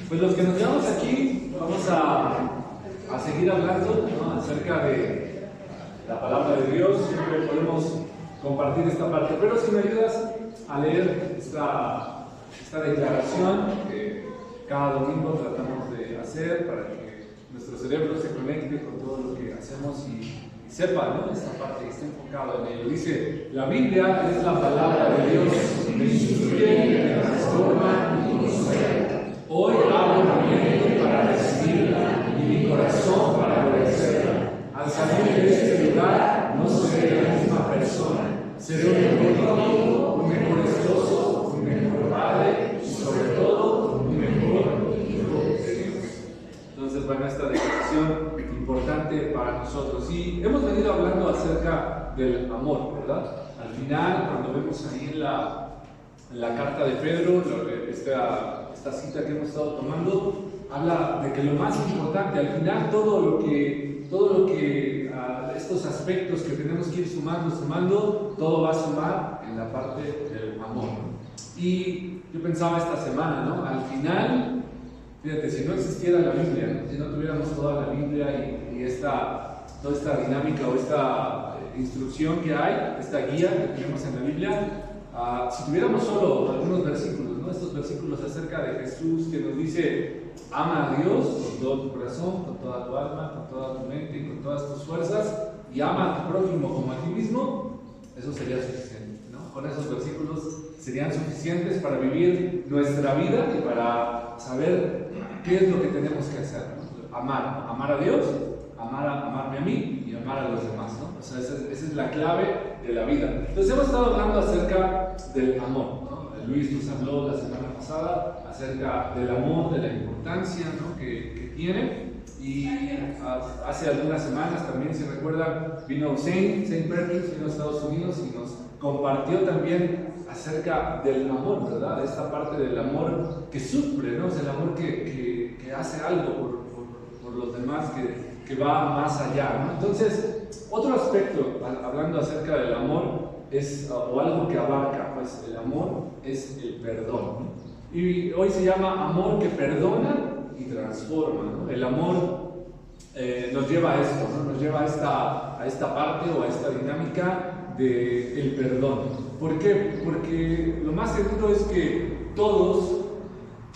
Pues los que nos quedamos aquí vamos a seguir hablando, ¿no?, acerca de la palabra de Dios. Siempre podemos compartir esta parte, pero si me ayudas a leer esta declaración que cada domingo tratamos de hacer para que nuestro cerebro se conecte con todo lo que hacemos y sepa, ¿no?, esta parte, que esté enfocado en ello. Dice: la Biblia es la palabra de Dios, que instruye, que transforma y consuela. Hoy abro mi mente para recibirla y mi corazón para obedecerla. Al salir de este lugar no seré la misma persona. Seré un mejor hijo, un mejor esposo, un mejor padre y sobre todo un mejor hijo de Dios. Entonces, bueno, esta declaración importante para nosotros. Y hemos venido hablando acerca del amor, ¿verdad? Al final, cuando vemos ahí en la carta de Pedro, esta cita que hemos estado tomando, habla de que lo más importante, al final, todo lo que estos aspectos que tenemos que ir sumando, todo va a sumar en la parte del amor. Y yo pensaba esta semana, ¿no? Al final, fíjate, si no existiera la Biblia, ¿no?, si no tuviéramos toda la Biblia y toda esta dinámica o esta instrucción que hay, esta guía que tenemos en la Biblia, si tuviéramos solo algunos versículos, ¿no?, estos versículos acerca de Jesús que nos dice: ama a Dios con todo tu corazón, con toda tu alma, con toda tu mente y con todas tus fuerzas, y ama a tu prójimo como a ti mismo, eso sería suficiente, ¿no? Con esos versículos serían suficientes para vivir nuestra vida y para saber qué es lo que tenemos que hacer, ¿no? Amar a Dios, amarme a mí y amar a los demás, ¿no? O sea, esa es la clave de la vida. Entonces hemos estado hablando acerca del amor, ¿no? Luis nos habló la semana pasada acerca del amor, de la importancia, ¿no?, que tiene. Y hace algunas semanas también, si recuerdan, vino Saint Perkins, vino a Estados Unidos y nos compartió también acerca del amor, ¿verdad? De esta parte del amor que sufre, ¿no? Es el amor que hace algo por los demás, que va más allá, ¿no? Entonces, otro aspecto, hablando acerca del amor, o algo que abarca, pues el amor es el perdón, ¿no? Y hoy se llama amor que perdona y transforma, ¿no? El amor nos lleva a esto, ¿no? Nos lleva a esta parte o a esta dinámica del perdón. ¿Por qué? Porque lo más seguro es que todos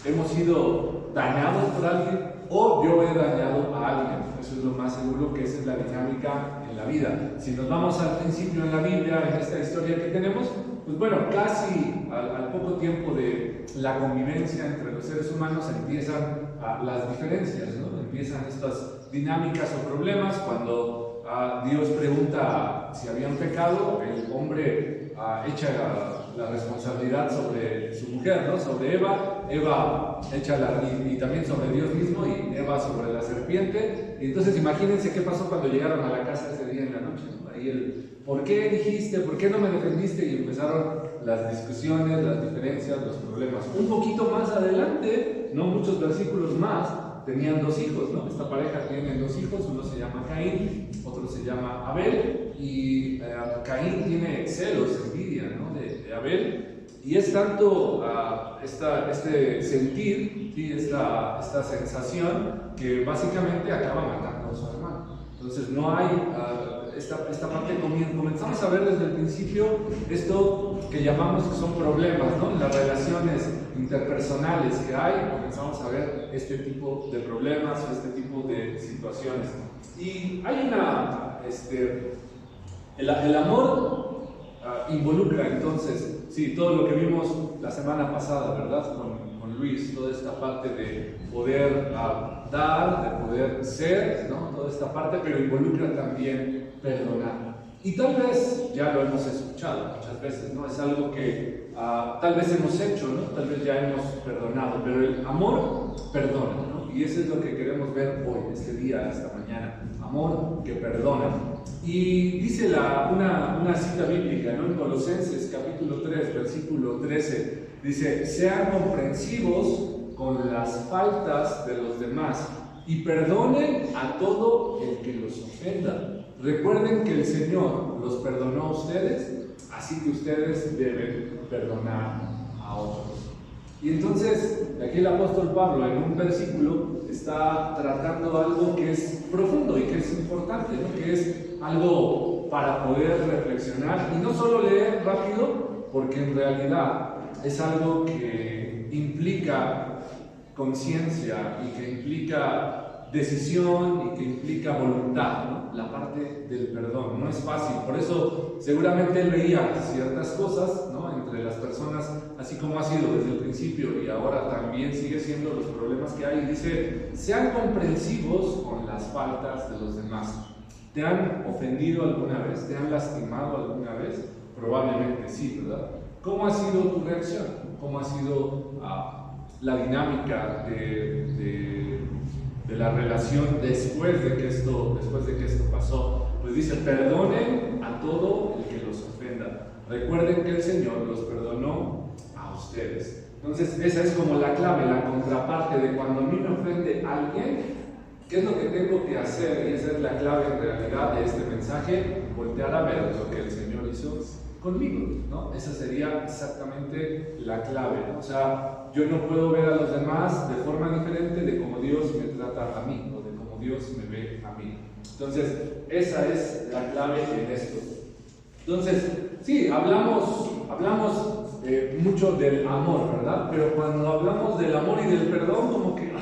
hemos sido dañados por alguien, o yo he dañado a alguien. Eso es lo más seguro, que esa es la dinámica en la vida. Si nos vamos al principio en la Biblia, en esta historia que tenemos, pues bueno, casi al poco tiempo de la convivencia entre los seres humanos empiezan las diferencias, ¿no? Empiezan estas dinámicas o problemas cuando Dios pregunta si habían pecado. El hombre echa la responsabilidad sobre su mujer, ¿no?, sobre Eva echa y también sobre Dios mismo, y Eva sobre la serpiente. Y entonces imagínense qué pasó cuando llegaron a la casa ese día en la noche, ¿no? Ahí ¿por qué dijiste? ¿Por qué no me defendiste? Y empezaron las discusiones, las diferencias, los problemas. Un poquito más adelante, no muchos versículos más, tenían dos hijos, ¿no? Esta pareja tiene dos hijos, uno se llama Caín, otro se llama Abel, y Caín tiene celos, envidia, ¿no?, de Abel, y es tanto este sentir, ¿sí?, esta sensación, que básicamente acaba matando a su hermano. Entonces no hay esta parte, comenzamos a ver desde el principio esto que llamamos que son problemas, ¿no?, en las relaciones interpersonales que hay. Comenzamos a ver este tipo de problemas, este tipo de situaciones. Y hay el amor involucra entonces, sí, todo lo que vimos la semana pasada, ¿verdad?, con Luis, toda esta parte de poder dar, de poder ser, ¿no?, toda esta parte, pero involucra también perdonar. Y tal vez ya lo hemos escuchado muchas veces, ¿no? Es algo que tal vez hemos hecho, ¿no? Tal vez ya hemos perdonado, pero el amor perdona, ¿no? Y eso es lo que queremos ver hoy, este día, esta mañana. Amor que perdona. Y dice una cita bíblica, ¿no?, en Colosenses capítulo 3, versículo 13, dice: sean comprensivos con las faltas de los demás y perdonen a todo el que los ofenda. Recuerden que el Señor los perdonó a ustedes, así que ustedes deben perdonar a otros. Y entonces, aquí el apóstol Pablo en un versículo está tratando algo que es profundo y que es importante, ¿no? Que es algo para poder reflexionar y no solo leer rápido, porque en realidad es algo que implica conciencia y que implica decisión y que implica voluntad, ¿no? La parte del perdón no es fácil, por eso seguramente él veía ciertas cosas, ¿no? Entre las personas, así como ha sido desde el principio y ahora también sigue siendo los problemas que hay. Dice: sean comprensivos con las faltas de los demás. ¿Te han ofendido alguna vez? ¿Te han lastimado alguna vez? Probablemente sí, ¿verdad? ¿Cómo ha sido tu reacción? ¿Cómo ha sido la dinámica de la relación después de que esto pasó? Pues dice: perdonen a todo el que los ofenda. Recuerden que el Señor los perdonó a ustedes. Entonces esa es como la clave, la contraparte de cuando a mí me ofende alguien. ¿Qué es lo que tengo que hacer? Y esa es la clave en realidad de este mensaje: voltear a ver lo que el Señor hizo conmigo, ¿no? Esa sería exactamente la clave, ¿no? O sea, yo no puedo ver a los demás de forma diferente de cómo Dios me trata a mí o de cómo Dios me ve a mí. Entonces, esa es la clave en esto. Entonces, sí, hablamos mucho del amor, ¿verdad? Pero cuando hablamos del amor y del perdón, como que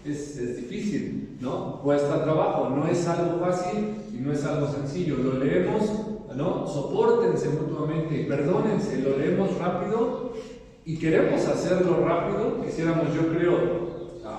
es difícil, ¿no? Cuesta trabajo, no es algo fácil y no es algo sencillo. Lo leemos, ¿no? Sopórtense mutuamente y perdónense, lo leemos rápido y queremos hacerlo rápido. Quisiéramos, yo creo,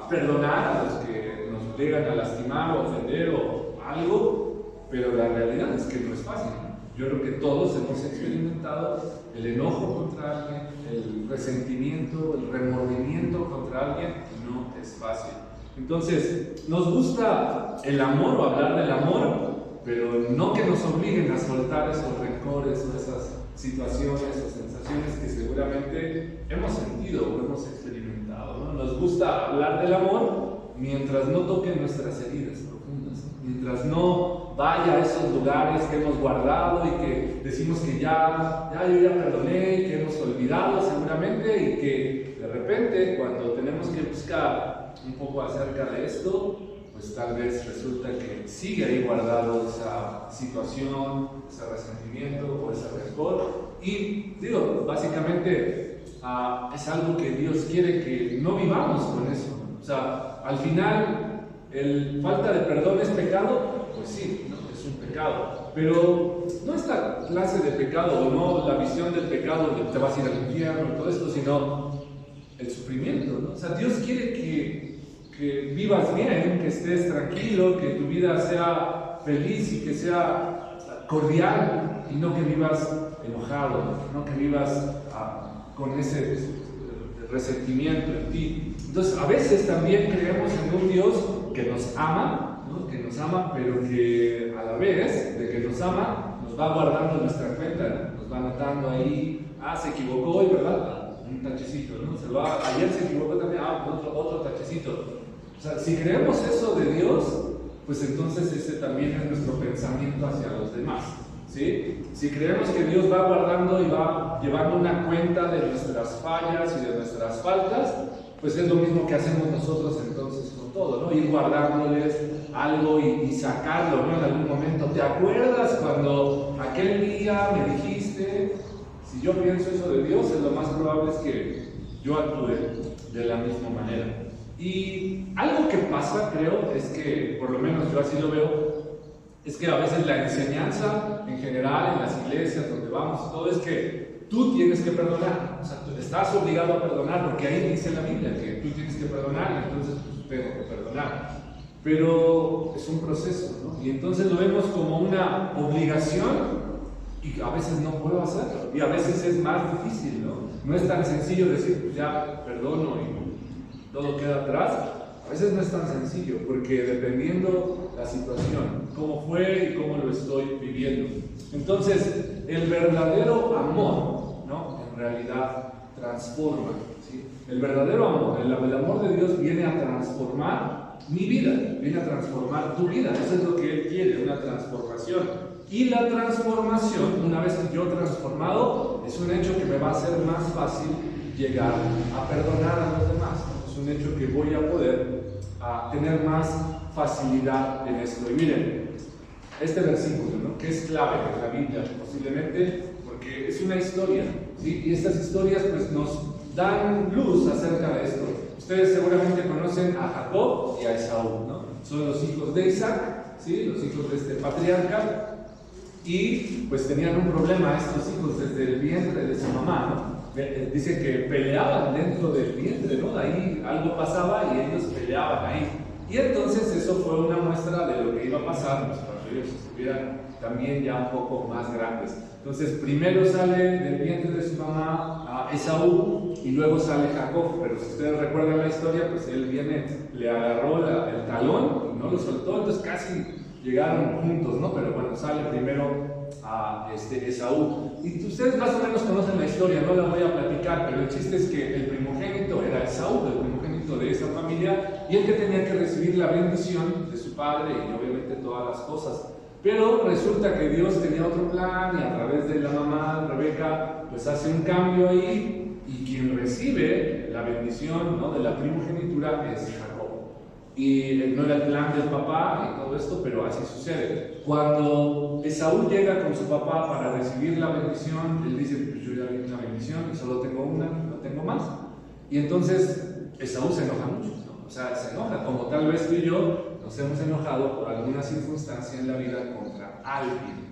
perdonar a los que nos llegan a lastimar o ofender o algo, pero la realidad es que no es fácil. Yo creo que todos hemos experimentado el enojo contra alguien, el resentimiento, el remordimiento contra alguien. No es fácil. Entonces, nos gusta el amor o hablar del amor, pero no que nos obliguen a soltar esos rencores o esas situaciones o sensaciones que seguramente hemos sentido o hemos experimentado, ¿no? Nos gusta hablar del amor mientras no toquen nuestras heridas profundas, ¿no? Mientras no vaya a esos lugares que hemos guardado y que decimos que ya yo ya perdoné y que hemos olvidado seguramente, y que de repente cuando tenemos que buscar un poco acerca de esto, pues tal vez resulta que sigue ahí guardado esa situación, ese resentimiento o ese rencor. Y digo, básicamente es algo que Dios quiere que no vivamos con eso, ¿no? O sea, al final, falta de perdón es pecado, pues sí, ¿no? Es un pecado. Pero no esta clase de pecado, o no la visión del pecado de te vas a ir al infierno y todo esto, sino el sufrimiento, ¿no? O sea, Dios quiere que vivas bien, que estés tranquilo, que tu vida sea feliz y que sea cordial, y no que vivas enojado, no que vivas con ese resentimiento en ti. Entonces, a veces también creemos en un Dios que nos ama, ¿no? Que nos ama, pero que a la vez de que nos ama, nos va guardando nuestra cuenta, ¿no? Nos va anotando ahí: se equivocó hoy, ¿verdad? Un tachecito, ¿no? Ayer se equivocó también, otro tachecito. O sea, si creemos eso de Dios, pues entonces ese también es nuestro pensamiento hacia los demás, ¿sí? Si creemos que Dios va guardando y va llevando una cuenta de nuestras fallas y de nuestras faltas, pues es lo mismo que hacemos nosotros entonces con todo, ¿no? Ir guardándoles algo y sacarlo, ¿no? En algún momento, ¿te acuerdas cuando aquel día me dijiste? Si yo pienso eso de Dios, lo más probable es que yo actúe de la misma manera. Y algo que pasa, creo, es que, por lo menos yo así lo veo, es que a veces la enseñanza en general en las iglesias donde vamos, todo es que tú tienes que perdonar. O sea, tú estás obligado a perdonar, porque ahí dice la Biblia que tú tienes que perdonar, y entonces pues, tengo que perdonar. Pero es un proceso, ¿no? Y entonces lo vemos como una obligación, y a veces no puedo hacerlo, y a veces es más difícil, ¿no? No es tan sencillo decir, pues ya perdono y todo queda atrás. A veces no es tan sencillo, porque dependiendo la situación, cómo fue y cómo lo estoy viviendo. Entonces, el verdadero amor, ¿no? En realidad transforma, ¿sí? El verdadero amor, el amor de Dios viene a transformar mi vida, viene a transformar tu vida. Eso es lo que Él quiere, una transformación. Y la transformación, una vez que yo he transformado, es un hecho que me va a ser más fácil llegar a perdonar a los demás, ¿no? Es un hecho que voy a poder tener más facilidad en esto. Y miren, este versículo, ¿no? Que es clave en la Biblia, posiblemente porque es una historia, ¿sí? Y estas historias pues nos dan luz acerca de esto. Ustedes seguramente conocen a Jacob y a Esaú, ¿no? Son los hijos de Isaac, ¿sí? Los hijos de este patriarca, y pues tenían un problema estos hijos desde el vientre de su mamá, ¿no? Dice que peleaban dentro del vientre, ¿no? Ahí algo pasaba y ellos peleaban ahí. Y entonces eso fue una muestra de lo que iba a pasar cuando ellos estuvieran también ya un poco más grandes. Entonces primero sale del vientre de su mamá Esaú y luego sale Jacob, pero si ustedes recuerdan la historia, pues él le agarró el talón y no lo soltó, entonces casi llegaron juntos, ¿no? Pero bueno, sale primero Esaú. Y ustedes más o menos conocen la historia, no la voy a platicar, pero el chiste es que el primogénito era Esaú, el primogénito de esa familia, y el que tenía que recibir la bendición de su padre y obviamente todas las cosas. Pero resulta que Dios tenía otro plan y a través de la mamá, Rebeca, pues hace un cambio ahí, y quien recibe la bendición, ¿no?, de la primogenitura es Jacob. Y no era el plan del papá y todo esto, pero así sucede. Cuando Esaú llega con su papá para recibir la bendición, él dice, pues yo ya vi una bendición y solo tengo una, no tengo más. Y entonces Esaú se enoja mucho, ¿no? O sea, se enoja, como tal vez tú y yo nos hemos enojado por alguna circunstancia en la vida contra alguien.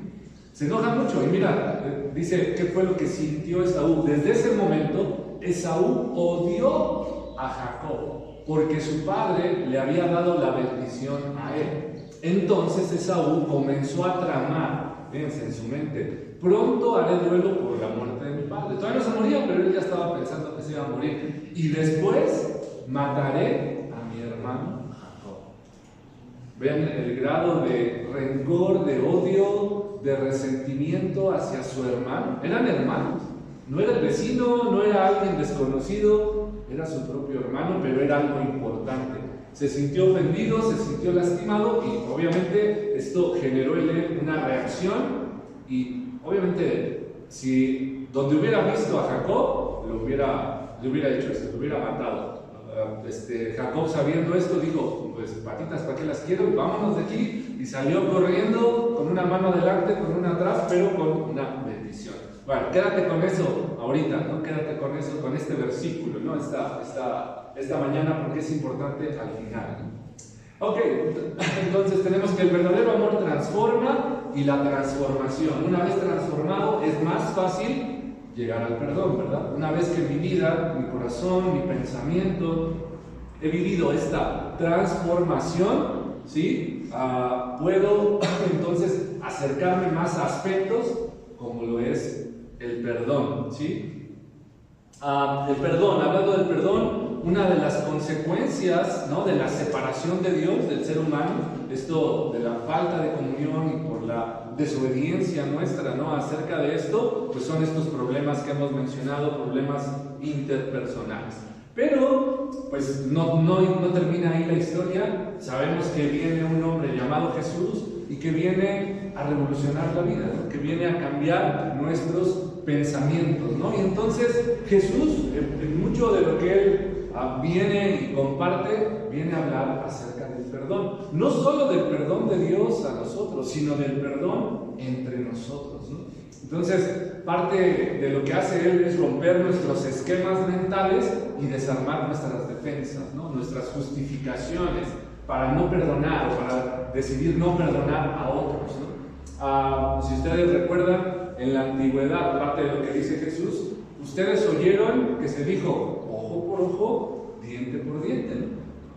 Se enoja mucho y mira, dice, ¿qué fue lo que sintió Esaú? Desde ese momento, Esaú odió a Jacob, porque su padre le había dado la bendición a él. Entonces Esaú comenzó a tramar, fíjense, en su mente, pronto haré duelo por la muerte de mi padre. Todavía no se moría, pero él ya estaba pensando que se iba a morir. Y después mataré a mi hermano Jacob. Vean el grado de rencor, de odio, de resentimiento hacia su hermano. Eran hermanos. No era el vecino, no era alguien desconocido, era su propio hermano, pero era algo importante. Se sintió ofendido, se sintió lastimado y obviamente esto generó en él una reacción y obviamente si donde hubiera visto a Jacob, le hubiera hecho esto, lo hubiera matado. Jacob, sabiendo esto, dijo, pues patitas, ¿para qué las quiero? Vámonos de aquí, y salió corriendo con una mano adelante, con una atrás, pero con una bendición. Bueno, quédate con eso ahorita, ¿no? Quédate con eso, con este versículo, ¿no? Esta mañana, porque es importante al final. Ok, entonces tenemos que el verdadero amor transforma y la transformación. Una vez transformado es más fácil llegar al perdón, ¿verdad? Una vez que mi vida, mi corazón, mi pensamiento, he vivido esta transformación, ¿sí? Puedo entonces acercarme más a aspectos como lo es el perdón, ¿sí? El perdón, hablando del perdón, una de las consecuencias, ¿no?, de la separación de Dios del ser humano, esto de la falta de comunión y por la desobediencia nuestra, ¿no?, acerca de esto, pues son estos problemas que hemos mencionado, problemas interpersonales. Pero, pues no termina ahí la historia. Sabemos que viene un hombre llamado Jesús y que viene a revolucionar la vida, ¿no?, que viene a cambiar nuestros pensamientos, ¿no? Y entonces Jesús, en mucho de lo que Él viene y comparte, viene a hablar acerca del perdón. No solo del perdón de Dios a nosotros, sino del perdón entre nosotros, ¿no? Entonces, parte de lo que hace Él es romper nuestros esquemas mentales y desarmar nuestras defensas, ¿no?, nuestras justificaciones para no perdonar o para decidir no perdonar a otros, ¿no? Si ustedes recuerdan, en la antigüedad, parte de lo que dice Jesús, ustedes oyeron que se dijo ojo por ojo, diente por diente, ¿no?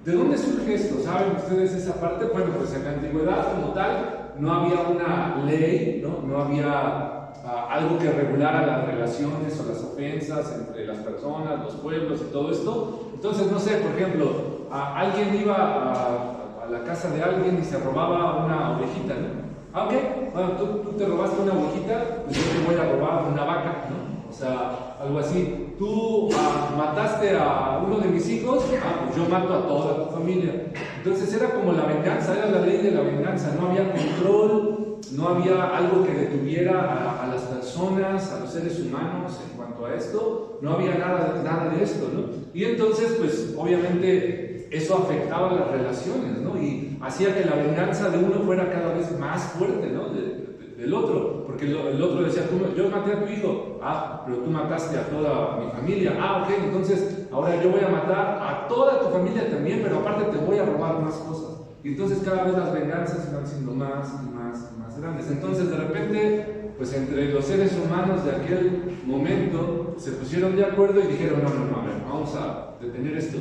¿De dónde surge esto? ¿Saben ustedes esa parte? Bueno, pues en la antigüedad como tal no había una ley, no había algo que regulara las relaciones o las ofensas entre las personas, los pueblos y todo esto. Entonces, no sé, por ejemplo, alguien iba a la casa de alguien y se robaba una ovejita, ¿no? Ok, bueno, tú te robaste una ovejita, pues yo te voy a robar una vaca, ¿no? O sea, algo así. Tú mataste a uno de mis hijos, pues yo mato a toda tu familia. Entonces era como la venganza, era la ley de la venganza. No había control, no había algo que detuviera a las personas personas, a los seres humanos en cuanto a esto, no había nada de esto, ¿no? Y entonces, pues obviamente eso afectaba las relaciones, ¿no? Y hacía que la venganza de uno fuera cada vez más fuerte, ¿no? Del otro, porque el otro decía, yo maté a tu hijo, pero tú mataste a toda mi familia, ok, entonces ahora yo voy a matar a toda tu familia también, pero aparte te voy a robar más cosas. Y entonces cada vez las venganzas van siendo más y más y más grandes. Entonces de repente, pues entre los seres humanos de aquel momento se pusieron de acuerdo y dijeron, no, a ver, vamos a detener esto.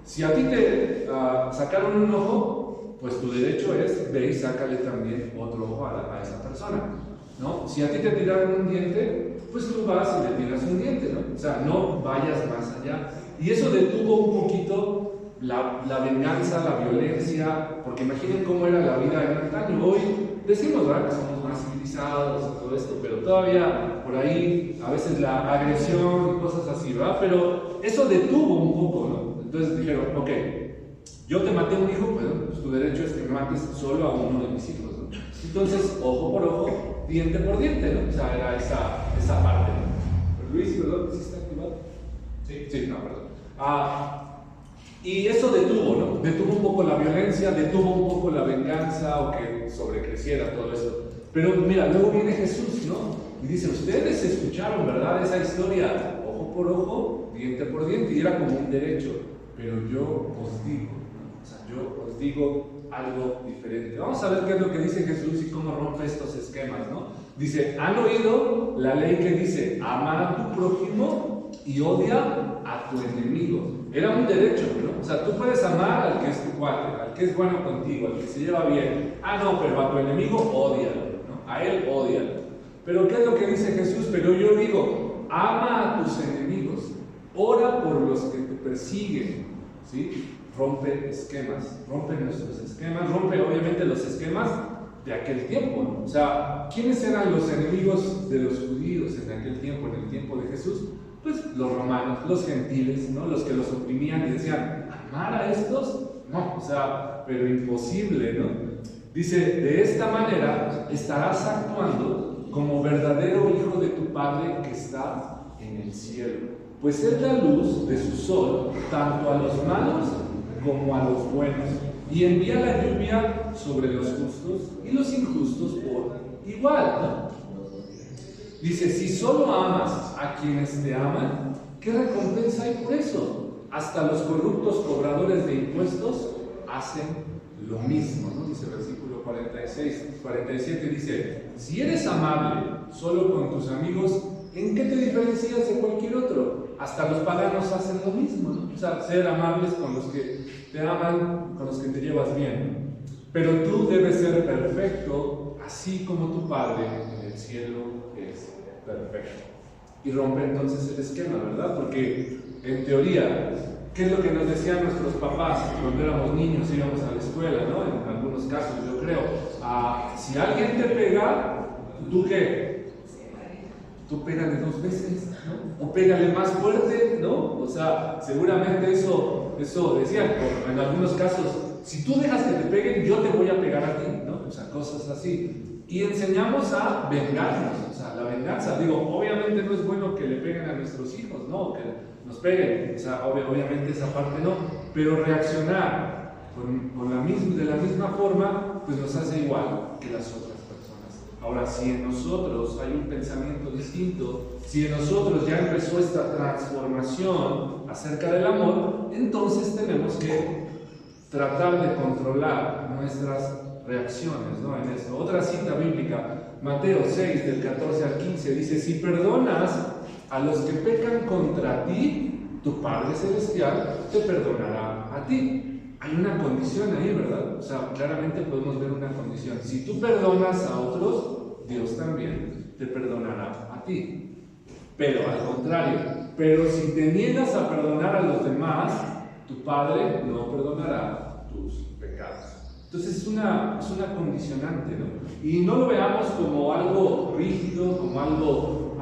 Si a ti te sacaron un ojo, pues tu derecho es, ve y sácale también otro ojo a esa persona, ¿no? Si a ti te tiraron un diente, pues tú vas y le tiras un diente, ¿no? O sea, no vayas más allá. Y eso detuvo un poquito la venganza, la violencia, porque imaginen cómo era la vida en antaño. Hoy decimos, ¿verdad?, que somos más civilizados y todo esto, pero todavía por ahí a veces la agresión y cosas así, ¿verdad? Pero eso detuvo un poco, ¿no? Entonces dijeron, ok, yo te maté a un hijo, pues tu derecho es que me mates solo a uno de mis hijos, ¿no? Entonces, ojo por ojo, diente por diente, ¿no? O sea, era esa parte, ¿no? Luis, perdón, ¿sí está activado? Sí, no, perdón. Y eso detuvo, ¿no? Detuvo un poco la violencia, detuvo un poco la venganza o que sobrecreciera todo eso. Pero mira, luego viene Jesús, ¿no? Y dice, ustedes escucharon, ¿verdad? Esa historia, ojo por ojo, diente por diente, y era como un derecho. Pero yo os digo, ¿no? O sea, yo os digo algo diferente. Vamos a ver qué es lo que dice Jesús y cómo rompe estos esquemas, ¿no? Dice, han oído la ley que dice, ama a tu prójimo y odia a tu enemigo. Era un derecho, ¿no? O sea, tú puedes amar al que es tu cuate, al que es bueno contigo, al que se lleva bien. No, pero a tu enemigo ódialo, ¿no? A él ódialo. Pero ¿qué es lo que dice Jesús? Pero yo digo, ama a tus enemigos, ora por los que te persiguen, ¿sí? Rompe esquemas, rompe nuestros esquemas, rompe obviamente los esquemas de aquel tiempo, ¿no? O sea, ¿quiénes eran los enemigos de los judíos en aquel tiempo, en el tiempo de Jesús? Pues los romanos, los gentiles, ¿no? Los que los oprimían y decían, ¿amar a estos? No, o sea, pero imposible, ¿no? Dice, de esta manera estarás actuando como verdadero hijo de tu Padre que está en el cielo. Pues Él da luz de su sol tanto a los malos como a los buenos, y envía la lluvia sobre los justos y los injustos por igual, ¿no? Dice, si solo amas a quienes te aman, ¿qué recompensa hay por eso? Hasta los corruptos cobradores de impuestos hacen lo mismo, ¿no? Dice el versículo 47, dice, si eres amable solo con tus amigos, ¿en qué te diferencias de cualquier otro? Hasta los paganos hacen lo mismo, ¿no? O sea, ser amables con los que te aman, con los que te llevas bien. Pero tú debes ser perfecto, así como tu Padre en el cielo es perfecto. Y rompe entonces el esquema, ¿verdad? Porque en teoría, ¿qué es lo que nos decían nuestros papás cuando éramos niños, íbamos a la escuela, ¿no? En algunos casos, yo creo. Si alguien te pega, ¿tú qué? Tú pégale 2 veces, ¿no? O pégale más fuerte, ¿no? O sea, seguramente eso decían, o en algunos casos, si tú dejas que te peguen, yo te voy a pegar a ti, ¿no? O sea, cosas así. Y enseñamos a vengarnos, o sea, la venganza. Digo, obviamente no es bueno que le peguen a nuestros hijos, ¿no? Que nos peguen, o sea, obviamente esa parte no, pero reaccionar de la misma forma, pues nos hace igual que las otras. Ahora, si en nosotros hay un pensamiento distinto, si en nosotros ya empezó esta transformación acerca del amor, entonces tenemos que tratar de controlar nuestras reacciones, ¿no? En esto. Otra cita bíblica, Mateo 6, del 14 al 15, dice, si perdonas a los que pecan contra ti, tu Padre Celestial te perdonará a ti. Hay una condición ahí, ¿verdad? O sea, claramente podemos ver una condición. Si tú perdonas a otros, Dios también te perdonará a ti. Pero al contrario, pero si te niegas a perdonar a los demás, tu Padre no perdonará tus pecados. Entonces es una condicionante, ¿no? Y no lo veamos como algo rígido, como algo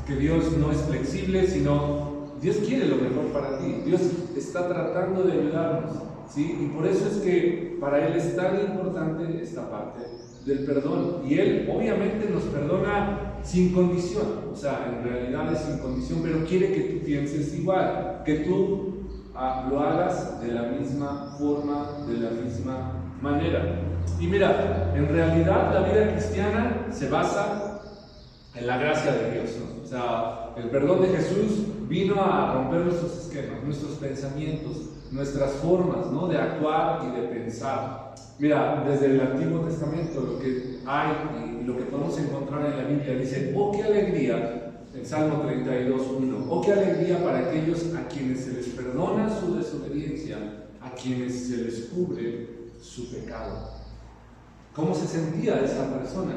que Dios no es flexible, sino Dios quiere lo mejor para ti. Dios está tratando de ayudarnos, ¿sí? Y por eso es que para Él es tan importante esta parte del perdón. Y Él obviamente nos perdona sin condición, o sea, en realidad es sin condición, pero quiere que tú pienses igual, que tú lo hagas de la misma forma, de la misma manera. Y mira, en realidad la vida cristiana se basa en la gracia de Dios, ¿no? O sea, el perdón de Jesús vino a romper nuestros esquemas, nuestros pensamientos, nuestras formas, ¿no?, de actuar y de pensar. Mira, desde el Antiguo Testamento lo que hay y lo que podemos encontrar en la Biblia dice: oh, qué alegría, en Salmo 32:1, oh, qué alegría para aquellos a quienes se les perdona su desobediencia, a quienes se les cubre su pecado. ¿Cómo se sentía esa persona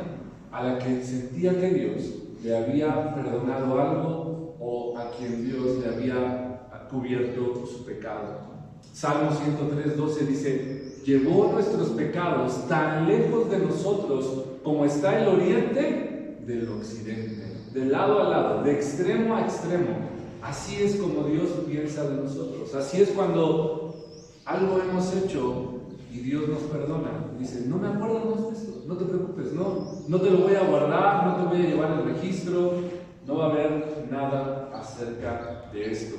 a la que sentía que Dios le había perdonado algo o a quien Dios le había cubierto su pecado? Salmo 103:12 dice: llevó nuestros pecados tan lejos de nosotros como está el oriente del occidente, de lado a lado, de extremo a extremo. Así es como Dios piensa de nosotros. Así es cuando algo hemos hecho y Dios nos perdona. Dice: no me acuerdo de esto, no te preocupes, no te lo voy a guardar, no te voy a llevar el registro, no va a haber nada acerca de esto.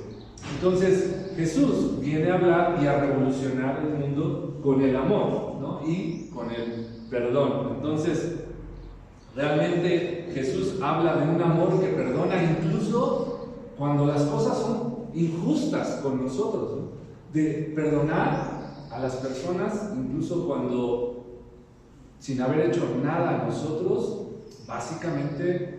Entonces Jesús viene a hablar y a revolucionar el mundo con el amor, ¿no?, y con el perdón. Entonces realmente Jesús habla de un amor que perdona incluso cuando las cosas son injustas con nosotros, ¿no?, de perdonar a las personas incluso cuando, sin haber hecho nada a nosotros, básicamente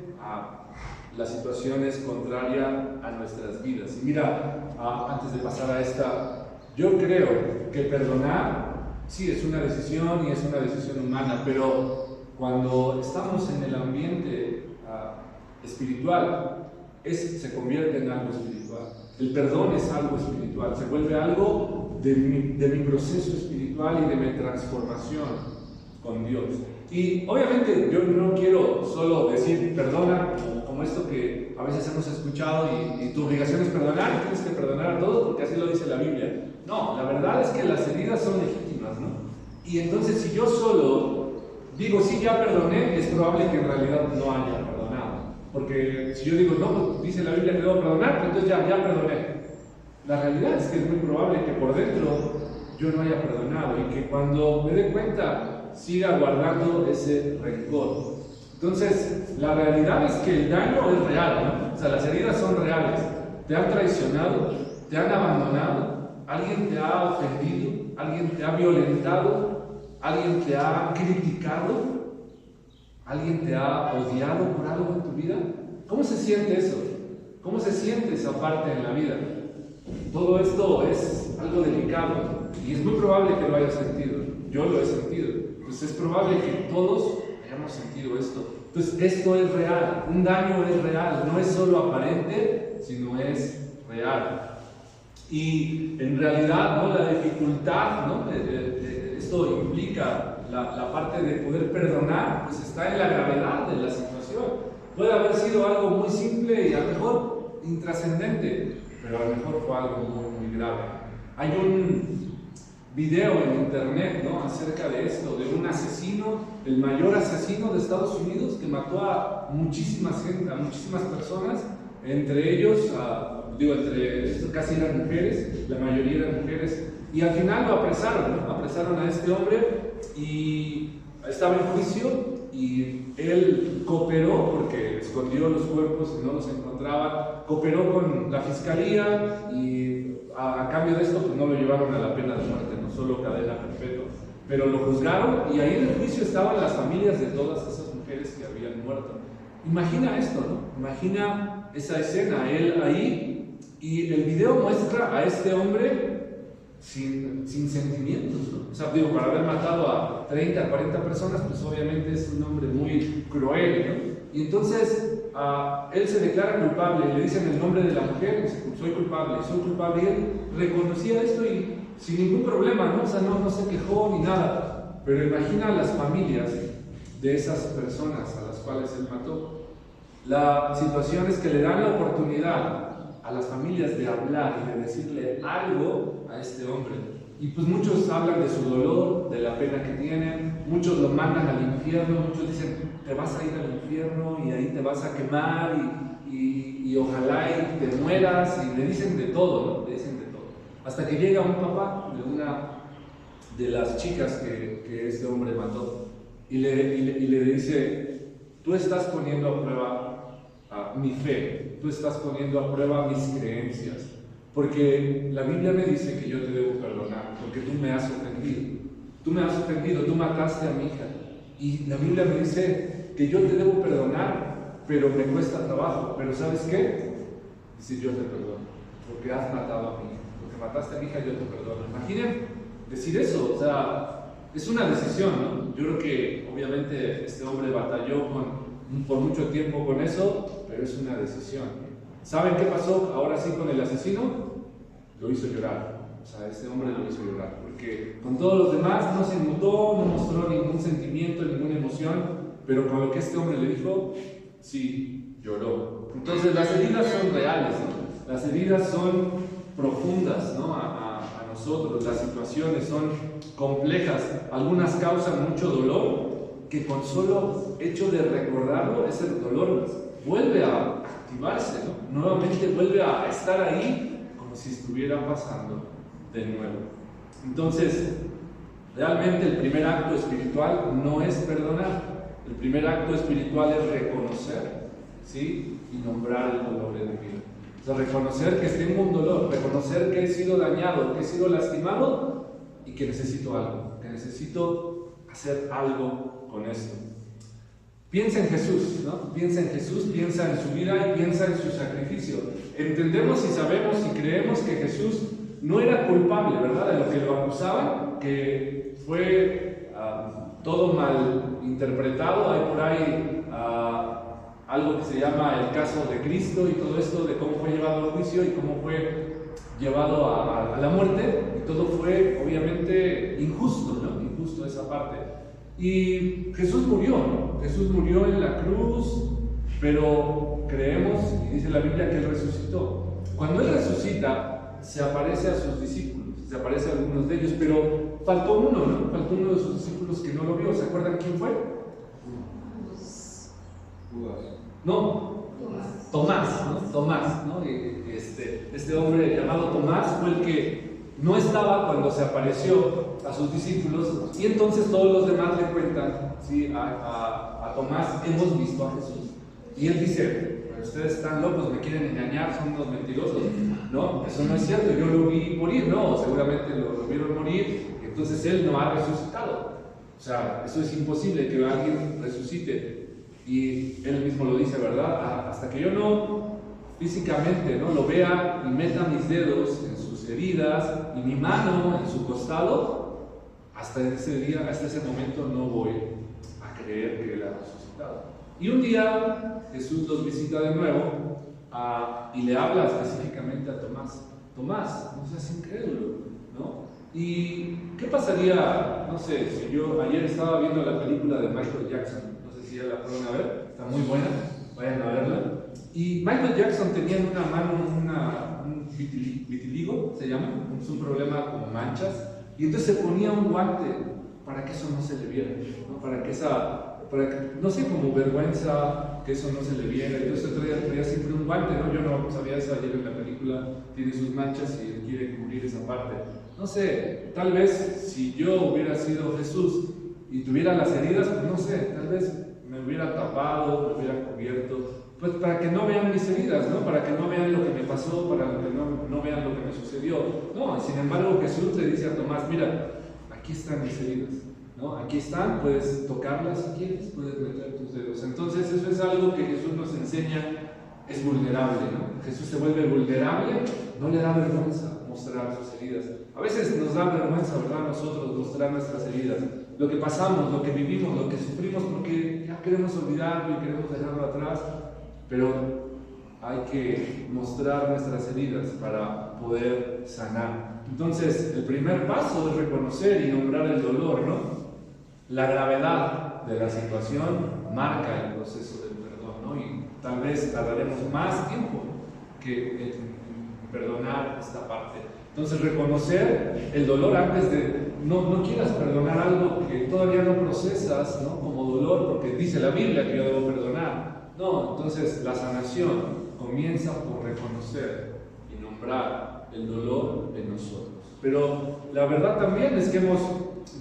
la situación es contraria a nuestras vidas. Y mira, antes de pasar a esta, yo creo que perdonar, sí, es una decisión y es una decisión humana, pero cuando estamos en el ambiente espiritual, se convierte en algo espiritual. El perdón es algo espiritual, se vuelve algo de mi proceso espiritual y de mi transformación con Dios. Y obviamente yo no quiero solo decir perdona, como esto que a veces hemos escuchado, y tu obligación es perdonar, y tienes que perdonar a todos porque así lo dice la Biblia. No, la verdad es que las heridas son legítimas, ¿no? Y entonces si yo solo digo sí, ya perdoné, es probable que en realidad no haya perdonado. Porque si yo digo no, pues dice la Biblia que debo perdonar, entonces ya perdoné. La realidad es que es muy probable que por dentro yo no haya perdonado y que cuando me dé cuenta siga guardando ese rencor. Entonces, la realidad es que el daño es real, ¿no? O sea, las heridas son reales. Te han traicionado, te han abandonado, alguien te ha ofendido, alguien te ha violentado, alguien te ha criticado, alguien te ha odiado por algo en tu vida. ¿Cómo se siente eso? ¿Cómo se siente esa parte en la vida? Todo esto es algo delicado y es muy probable que lo hayas sentido. Yo lo he sentido. Pues es probable que todos hayamos sentido esto. Entonces esto es real, un daño es real, no es solo aparente, sino es real. Y en realidad, ¿no?, la dificultad, ¿no?, esto implica la parte de poder perdonar, pues está en la gravedad de la situación. Puede haber sido algo muy simple y a lo mejor intrascendente, pero a lo mejor fue algo muy, muy grave. Hay un video en internet, ¿no?, acerca de esto, de un asesino, el mayor asesino de Estados Unidos, que mató a muchísimas personas, entre ellos, casi eran mujeres, la mayoría eran mujeres, y al final lo apresaron, ¿no? Apresaron a este hombre y estaba en juicio y él cooperó porque escondió los cuerpos y no los encontraba, cooperó con la fiscalía y a cambio de esto pues no lo llevaron a la pena de muerte, no solo cadena perpetua, pero lo juzgaron y ahí en el juicio estaban las familias de todas esas mujeres que habían muerto. Imagina esto, ¿no? Imagina esa escena, él ahí, y el video muestra a este hombre sin sentimientos, ¿no? O sea, digo, para haber matado a 30, 40 personas, pues obviamente es un hombre muy cruel, ¿no? Y entonces él se declara culpable, le dicen el nombre de la mujer, dice, soy culpable, y él reconocía esto y sin ningún problema, ¿no? O sea, no se quejó ni nada. Pero imagina las familias de esas personas a las cuales él mató. La situación es que le dan la oportunidad a las familias de hablar y de decirle algo a este hombre. Y pues muchos hablan de su dolor, de la pena que tienen, muchos lo mandan al infierno, muchos dicen, te vas a ir al infierno y ahí te vas a quemar y ojalá y te mueras, y le dicen de todo, ¿no? Le dicen de todo. Hasta que llega un papá de una de las chicas que este hombre mató y le dice, tú estás poniendo a prueba mi fe, tú estás poniendo a prueba mis creencias. Porque la Biblia me dice que yo te debo perdonar, porque tú me has ofendido. Tú me has ofendido, tú mataste a mi hija. Y la Biblia me dice que yo te debo perdonar, pero me cuesta trabajo. Pero ¿sabes qué? Dice, yo te perdono, porque has matado a mi hija. Porque mataste a mi hija, yo te perdono. Imaginen decir eso, o sea, es una decisión, ¿no? Yo creo que obviamente este hombre batalló por mucho tiempo con eso, pero es una decisión. ¿Saben qué pasó ahora sí con el asesino? Lo hizo llorar. O sea, este hombre lo hizo llorar. Porque con todos los demás no se inmutó, no mostró ningún sentimiento, ninguna emoción. Pero con lo que este hombre le dijo, sí, lloró. Entonces las heridas son reales, ¿no? Las heridas son profundas, ¿no? a nosotros. Las situaciones son complejas. Algunas causan mucho dolor, que con solo hecho de recordarlo, ese dolor vuelve a activarse, ¿no? Nuevamente vuelve a estar ahí como si estuviera pasando de nuevo. Entonces, realmente el primer acto espiritual no es perdonar. El primer acto espiritual es reconocer, ¿sí? Y nombrar el dolor en mi vida. O sea, reconocer que tengo un dolor, reconocer que he sido dañado, que he sido lastimado y que necesito algo, que necesito hacer algo con esto. Piensa en Jesús, ¿no? Piensa en Jesús, piensa en su vida y piensa en su sacrificio. Entendemos y sabemos y creemos que Jesús no era culpable, ¿verdad? De lo que lo acusaban, que fue todo mal interpretado. Hay por ahí algo que se llama el caso de Cristo y todo esto, de cómo fue llevado al juicio y cómo fue llevado a la muerte. Y todo fue obviamente injusto, ¿no? Injusto esa parte. Y Jesús murió, ¿no? Jesús murió en la cruz, pero creemos, y dice la Biblia, que Él resucitó. Cuando Él resucita, se aparece a sus discípulos, se aparece a algunos de ellos, pero faltó uno, ¿no? Faltó uno de sus discípulos que no lo vio. ¿Se acuerdan quién fue? No, Tomás, ¿no? Tomás, ¿no? Este hombre llamado Tomás fue el que no estaba cuando se apareció a sus discípulos, y entonces todos los demás le cuentan, ¿sí? a Tomás, hemos visto a Jesús. Y él dice, ustedes están locos, me quieren engañar, son unos mentirosos. No, eso no es cierto, yo lo vi morir. No, seguramente lo vieron morir, entonces él no ha resucitado. O sea, eso es imposible que alguien resucite. Y él mismo lo dice, ¿verdad? Hasta que yo no físicamente, ¿no?, lo vea y meta mis dedos en sus heridas y mi mano en su costado, hasta ese día, hasta ese momento no voy a creer que Él ha resucitado. Y un día Jesús los visita de nuevo y le habla específicamente a Tomás. Tomás, no seas incrédulo, ¿no? ¿Y qué pasaría, no sé, si yo ayer estaba viendo la película de Michael Jackson? Si ya la fueron a ver, está muy buena, vayan a verla. Y Michael Jackson tenía en una mano un vitiligo, se llama, es un problema con manchas, y entonces se ponía un guante para que eso no se le viera, ¿no? Para que no sé, como vergüenza, que eso no se le viera. Entonces traía siempre un guante, ¿no? Yo no sabía eso. Ayer en la película tiene sus manchas y él quiere cubrir esa parte. No sé, tal vez si yo hubiera sido Jesús y tuviera las heridas, pues no sé, tal vez me hubiera tapado, me hubiera cubierto, pues para que no vean mis heridas, ¿no? Para que no vean lo que me pasó, para que no vean lo que me sucedió. No, sin embargo Jesús le dice a Tomás, mira, aquí están mis heridas, ¿no? Aquí están, puedes tocarlas si quieres, puedes meter tus dedos. Entonces eso es algo que Jesús nos enseña, es vulnerable, ¿no? Jesús se vuelve vulnerable, no le da vergüenza mostrar sus heridas. A veces nos da vergüenza, ¿verdad?, nosotros mostrar nuestras heridas, lo que pasamos, lo que vivimos, lo que sufrimos, porque ya queremos olvidarlo y queremos dejarlo atrás, pero hay que mostrar nuestras heridas para poder sanar. Entonces, el primer paso es reconocer y nombrar el dolor, ¿no? La gravedad de la situación marca el proceso del perdón, ¿no? Y tal vez tardaremos más tiempo que en perdonar esta parte. Entonces, reconocer el dolor antes de... No quieras perdonar algo que todavía no procesas, ¿no? Como dolor, porque dice la Biblia que yo debo perdonar. No, entonces la sanación comienza por reconocer y nombrar el dolor en nosotros. Pero la verdad también es que hemos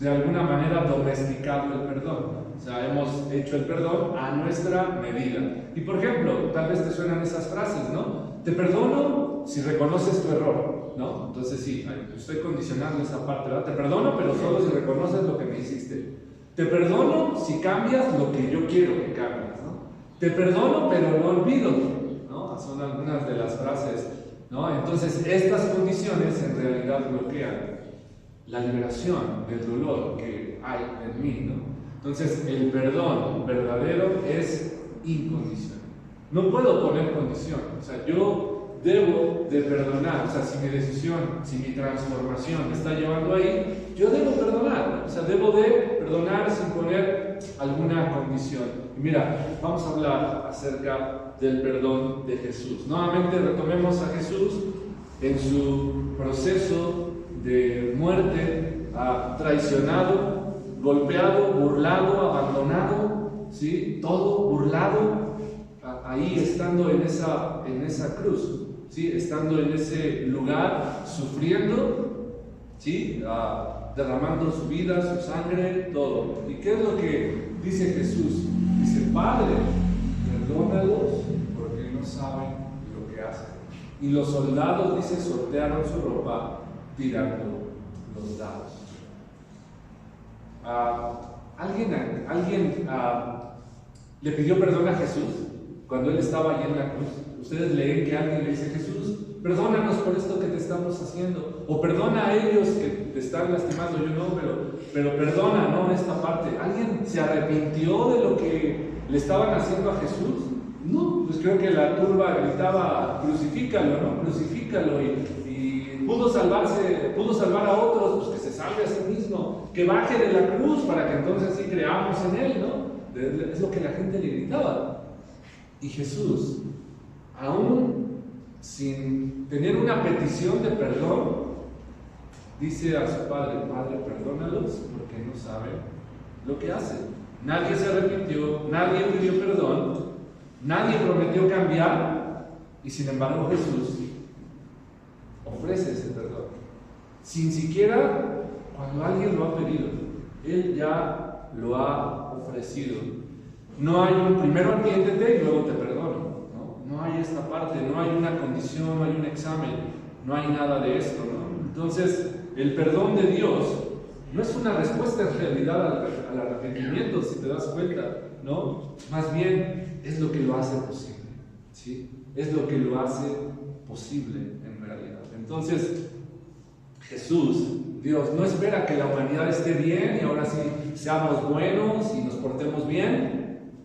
de alguna manera domesticado el perdón. O sea, hemos hecho el perdón a nuestra medida. Y por ejemplo, tal vez te suenan esas frases, ¿no? Te perdono si reconoces tu error, ¿no? Entonces sí, estoy condicionando esa parte, ¿verdad? Te perdono, pero solo si reconoces lo que me hiciste. Te perdono si cambias lo que yo quiero que cambies, ¿no? Te perdono, pero no olvido, ¿no? Son algunas de las frases, ¿no? Entonces, estas condiciones en realidad bloquean la liberación del dolor que hay en mí, ¿no? Entonces, el perdón verdadero es incondicional. No puedo poner condición. O sea, yo debo de perdonar. O sea, si mi decisión, si mi transformación me está llevando ahí, yo debo perdonar. O sea, debo de perdonar sin poner alguna condición. Y mira, vamos a hablar acerca del perdón de Jesús. Nuevamente retomemos a Jesús en su proceso de muerte, traicionado, golpeado, burlado, abandonado, ¿sí? Todo burlado, ahí estando en esa cruz, ¿sí? Estando en ese lugar, sufriendo, ¿sí? Derramando su vida, su sangre, todo. ¿Y qué es lo que dice Jesús? Dice, Padre, perdónalos porque no saben lo que hacen. Y los soldados, dice, sortearon su ropa tirando los dados. ¿Alguien le pidió perdón a Jesús cuando él estaba allí en la cruz? Ustedes leen que alguien le dice, Jesús, perdónanos por esto que te estamos haciendo, o perdona a ellos que te están lastimando. Yo no, pero perdona, ¿no? Esta parte. ¿Alguien se arrepintió de lo que le estaban haciendo a Jesús? No, pues creo que la turba gritaba, crucifícalo, ¿no? Crucifícalo, y pudo salvar a otros, pues que se salve a sí mismo, que baje de la cruz para que entonces sí creamos en él, ¿no? Es lo que la gente le gritaba. Y Jesús, aún sin tener una petición de perdón, dice a su Padre, Padre, perdónalos porque no saben lo que hacen. Nadie se arrepintió, nadie pidió perdón, nadie prometió cambiar, y sin embargo Jesús ofrece ese perdón. Sin siquiera cuando alguien lo ha pedido, Él ya lo ha ofrecido. No hay un primero atiéndete y luego te perdono. No hay esta parte, no hay una condición, no hay un examen, no hay nada de esto, ¿no? Entonces, el perdón de Dios no es una respuesta en realidad al arrepentimiento, si te das cuenta, ¿no? Más bien es lo que lo hace posible, ¿sí? Es lo que lo hace posible en realidad. Entonces, Jesús, Dios, no espera que la humanidad esté bien y ahora sí seamos buenos y nos portemos bien.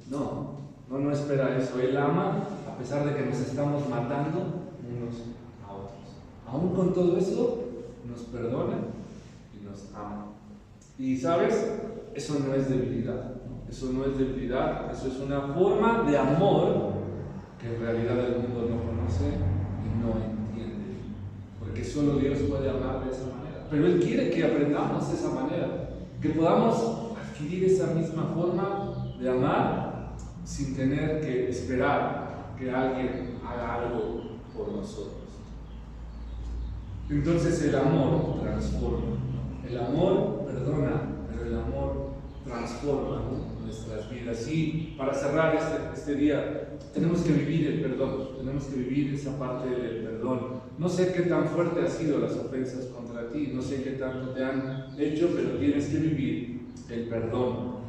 No espera eso. Él ama a pesar de que nos estamos matando unos a otros. Aún con todo eso, nos perdona y nos ama. Y ¿sabes? Eso no es debilidad, ¿no? Eso no es debilidad, eso es una forma de amor que en realidad el mundo no conoce y no entiende. Porque solo Dios puede amar de esa manera. Pero Él quiere que aprendamos de esa manera, que podamos adquirir esa misma forma de amar sin tener que esperar que alguien haga algo por nosotros. Entonces el amor transforma. El amor perdona, pero el amor transforma, ¿no?, nuestras vidas. Y para cerrar este día, tenemos que vivir el perdón, tenemos que vivir esa parte del perdón. No sé qué tan fuerte han sido las ofensas contra ti, no sé qué tanto te han hecho, pero tienes que vivir el perdón.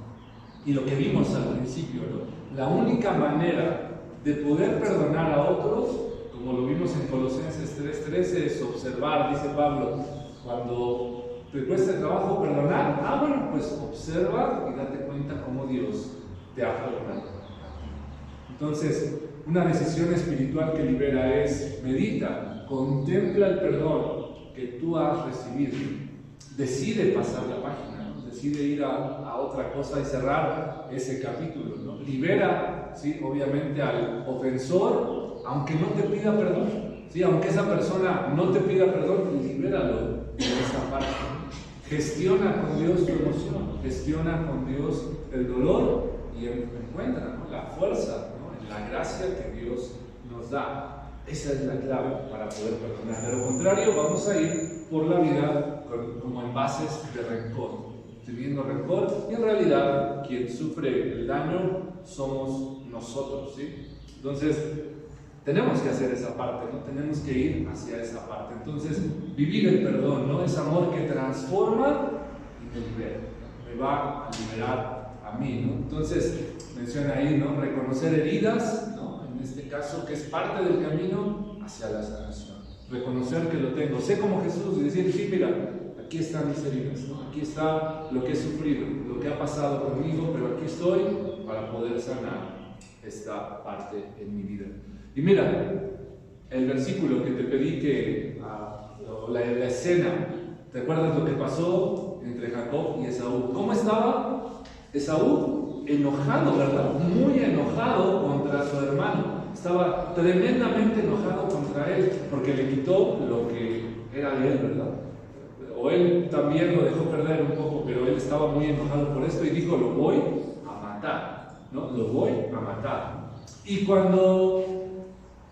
Y lo que vimos al principio, ¿no?, la única manera de poder perdonar a otros, como lo vimos en Colosenses 3:13, es observar, dice Pablo, cuando te cuesta trabajo perdonar, bueno, pues observa y date cuenta cómo Dios te ha perdonado. Entonces, una decisión espiritual que libera es: medita, contempla el perdón que tú has recibido, decide pasar la página, ¿no?, decide ir a otra cosa y cerrar ese capítulo, ¿no? Libera, ¿sí?, obviamente al ofensor, aunque no te pida perdón. ¿sí? Aunque esa persona no te pida perdón, libéralo de esa parte. Gestiona con Dios tu emoción, gestiona con Dios el dolor y encuentra, ¿no?, la fuerza, ¿no?, en la gracia que Dios nos da. Esa es la clave para poder perdonar. De lo contrario, vamos a ir por la vida como en bases de rencor, teniendo rencor, y en realidad quien sufre el daño somos nosotros, ¿sí? Entonces, tenemos que hacer esa parte, ¿no? Tenemos que ir hacia esa parte. Entonces, vivir el perdón, ¿no?, es amor que transforma y me libera, me va a liberar a mí, ¿no? Entonces, menciona ahí, ¿no?, reconocer heridas, ¿no?, en este caso, que es parte del camino hacia la sanación. Reconocer que lo tengo, sé como Jesús y decir, sí, mira, aquí están mis heridas, ¿no?, aquí está lo que he sufrido, lo que ha pasado conmigo, pero aquí estoy para poder sanar esta parte en mi vida. Y mira, el versículo que te pedí o la escena, ¿te acuerdas lo que pasó entre Jacob y Esaú? ¿Cómo estaba Esaú? Enojado, ¿verdad? Muy enojado contra su hermano. Estaba tremendamente enojado contra él porque le quitó lo que era de él, ¿verdad? O él también lo dejó perder un poco, pero él estaba muy enojado por esto y dijo, lo voy a matar, ¿no? Lo voy a matar. Y cuando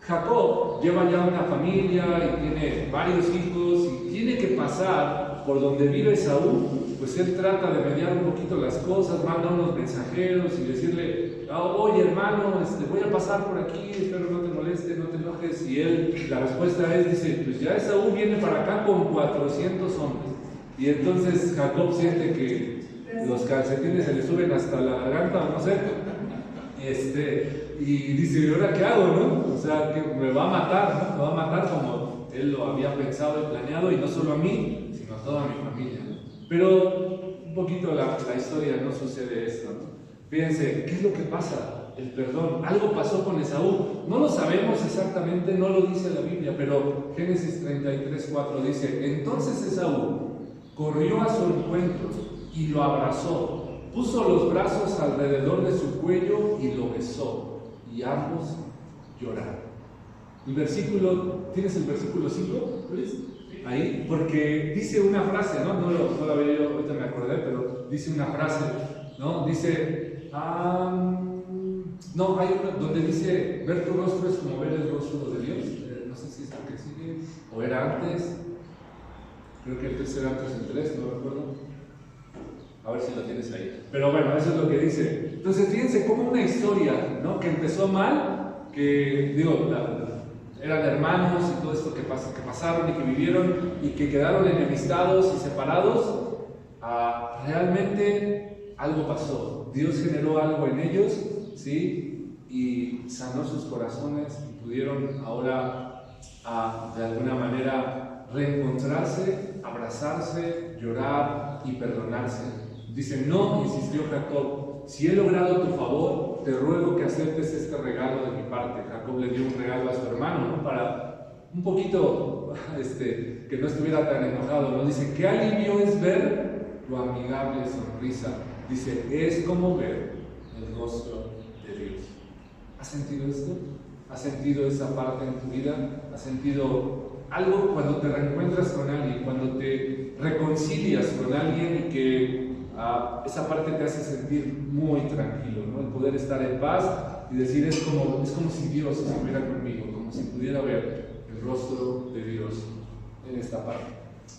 Jacob lleva ya una familia y tiene varios hijos y tiene que pasar por donde vive Esaú, pues él trata de mediar un poquito las cosas, manda unos mensajeros y decirle, oye hermano, voy a pasar por aquí, espero no te moleste, no te enojes. Y él, la respuesta es, dice, pues ya Esaú viene para acá con 400 hombres. Y entonces Jacob siente que los calcetines se le suben hasta la garganta, o no sé. Y dice, ¿y ahora qué hago, no? O sea, que me va a matar, ¿no? Me va a matar como él lo había pensado y planeado, y no solo a mí, sino a toda mi familia, ¿no? Pero un poquito la historia no sucede esto, ¿no? Fíjense, ¿qué es lo que pasa? El perdón. Algo pasó con Esaú. No lo sabemos exactamente, no lo dice la Biblia, pero Génesis 33:4 dice, entonces Esaú corrió a su encuentro y lo abrazó, puso los brazos alrededor de su cuello y lo besó, y ambos lloraron. El versículo, ¿tienes el versículo 5, Luis? Ahí, porque dice una frase, ¿no? No la veo yo, ahorita me acordé, pero dice una frase, ¿no? Dice, no, hay una donde dice, ver tu rostro es como ver el rostro de Dios. No sé si es lo que sigue, o era antes, creo que el tercer antes el 3, no recuerdo. A ver si lo tienes ahí. Pero bueno, eso es lo que dice. Entonces, fíjense cómo una historia, ¿no?, que empezó mal, que, eran hermanos y todo esto que pasaron y que vivieron y que quedaron enemistados y separados, realmente algo pasó. Dios generó algo en ellos, ¿sí? Y sanó sus corazones y pudieron ahora, de alguna manera, reencontrarse, abrazarse, llorar y perdonarse. Dice, no, insistió Jacob, si he logrado tu favor, te ruego que aceptes este regalo de mi parte. Jacob le dio un regalo a su hermano, ¿no?, para un poquito que no estuviera tan enojado, ¿no? Dice, qué alivio es ver tu amigable sonrisa. Dice, es como ver el rostro de Dios. ¿Has sentido esto? ¿Has sentido esa parte en tu vida? ¿Has sentido algo cuando te reencuentras con alguien, cuando te reconcilias con alguien y que esa parte te hace sentir muy tranquilo, ¿no? El poder estar en paz y decir, es como si Dios estuviera conmigo, como si pudiera ver el rostro de Dios en esta parte.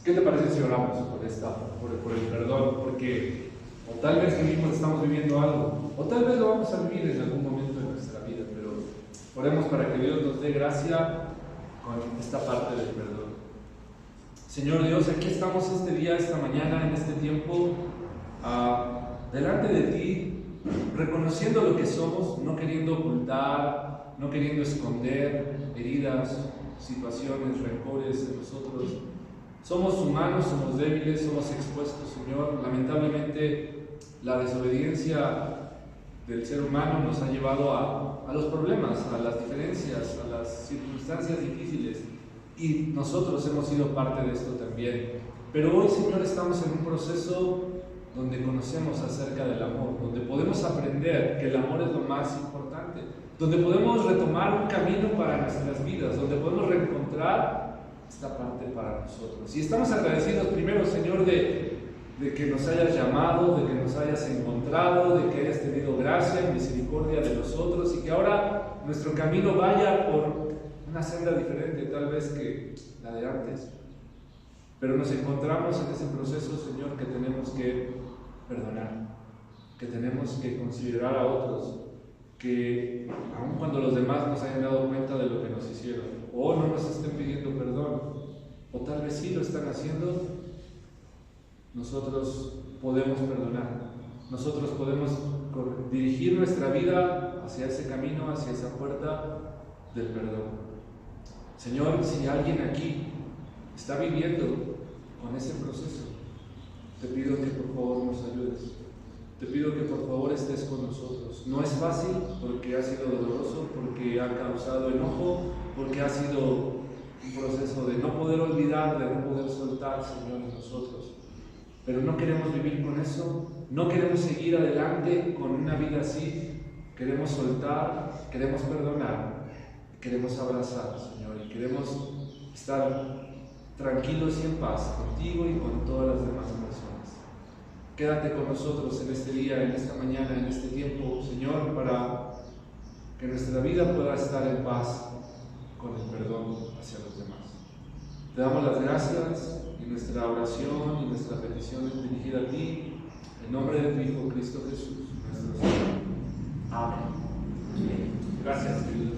¿Qué te parece si oramos por el perdón? Porque o tal vez que mismo estamos viviendo algo, o tal vez lo vamos a vivir en algún momento de nuestra vida, pero oremos para que Dios nos dé gracia con esta parte del perdón. Señor Dios, aquí estamos este día, esta mañana, en este tiempo, delante de ti, reconociendo lo que somos, no queriendo ocultar, no queriendo esconder heridas, situaciones, rencores en nosotros. Somos humanos, somos débiles, somos expuestos, Señor. Lamentablemente, la desobediencia del ser humano nos ha llevado a los problemas, a las diferencias, a las circunstancias difíciles, y nosotros hemos sido parte de esto también. Pero hoy, Señor, estamos en un proceso donde conocemos acerca del amor, donde podemos aprender que el amor es lo más importante, donde podemos retomar un camino para nuestras vidas, donde podemos reencontrar esta parte para nosotros. Y estamos agradecidos primero, Señor, de que nos hayas llamado, de que nos hayas encontrado, de que hayas tenido gracia y misericordia de nosotros y que ahora nuestro camino vaya por una senda diferente tal vez que la de antes. Pero nos encontramos en ese proceso, Señor, que tenemos que perdonar, que tenemos que considerar a otros, que aun cuando los demás nos hayan dado cuenta de lo que nos hicieron, o no nos estén pidiendo perdón, o tal vez sí lo están haciendo, nosotros podemos perdonar, nosotros podemos dirigir nuestra vida hacia ese camino, hacia esa puerta del perdón. Señor, si alguien aquí está viviendo con ese proceso, te pido que por favor nos ayudes. Te pido que por favor estés con nosotros. No es fácil porque ha sido doloroso, porque ha causado enojo, porque ha sido un proceso de no poder olvidar, de no poder soltar, Señor, en nosotros. Pero no queremos vivir con eso, no queremos seguir adelante con una vida así. Queremos soltar, queremos perdonar, queremos abrazar, Señor, y queremos estar tranquilos y en paz contigo y con todas las demás personas. Quédate con nosotros en este día, en esta mañana, en este tiempo, Señor, para que nuestra vida pueda estar en paz con el perdón hacia los demás. Te damos las gracias y nuestra oración y nuestra petición es dirigida a ti, en nombre de tu Hijo Cristo Jesús, nuestro Señor. Amén. Gracias, queridos.